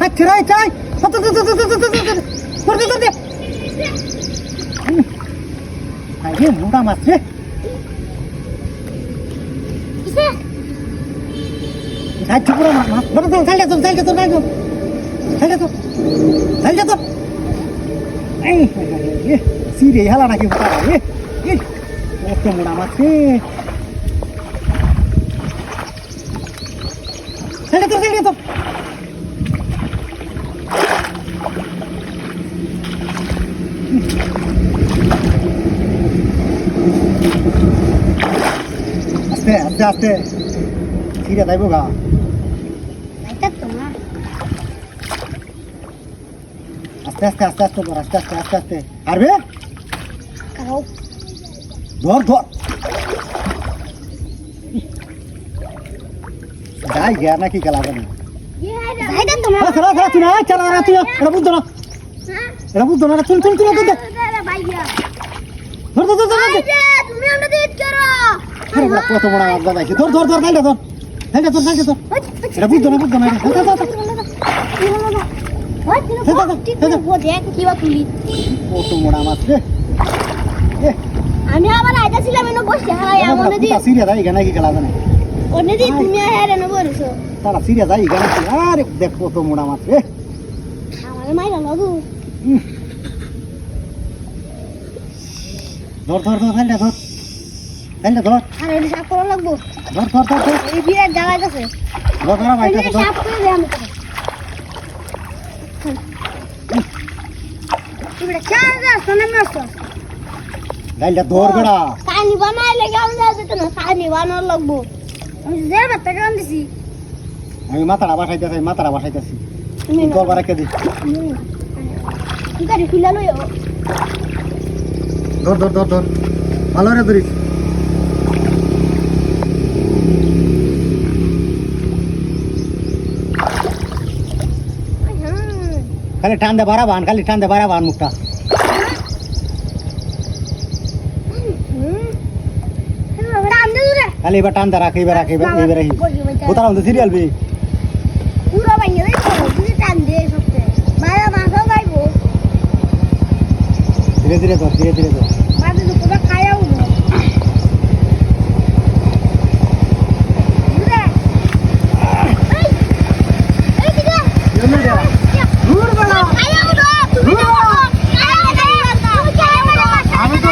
আচ্ছা রাই চাই করতে আরে মোটা মাছ রে আচ্ছা পুরো মাছ বড় তো চাইলে তো এই সিরে হালা নাকি মোটা রে কত মোটা মাছ রে চাইলে তো আস্তে আস্তে আস্তে সিরে যাইব গা আস্তে আস্তে আস্তে আস্তে ধর আস্তে আস্তে আস্তে আস্তে পারবে ধর ধর যাই গিয়া নাকি খেলা যাবে এটা বুঝতো না চল ধর কত বড় মাছ বাজাইছে ধর এটা বুঝতো না কত মোড়া মাছ রে আমি আবার আইতাছিলাম এনে বসে হাই আমনে দি সিরিয়া যাই গানা কি খেলা জানে ওনে দি তুমি হেরে না বলছো তারা সিরিয়া যাই গানা কি আরে দেখ কত মোড়া মাছ রে আমারে মাইরা লাগু ধর আরে এটা সাপ করা লাগবো ধর এই বিরাট জায়গা আছে ধর ভাইটা ধর সাপ করে দে আমি ইবড়া চাঁদা সোনা নষ্ট গাইলা ধর বড়া পানি বানাইলে গাম যাবে তো না পানি বানার লাগবো আমি যে বাতা গাম দিছি আমি মাথাটা বাসাইতেছি তুমি কল রাখে দি কি করে খুলে লইও ধর ভালো রে ধরিস খালি টান দে বাড়াবান মুখটা খালি এবার টান দে রাখ এবার কোথাও সিরিয়াল বি পুরো বাইরে তুই টান দে সবতে মারা মাথাও গাইবো ধীরে ধর মাঝে দুপুরে খায়াও না আমি তো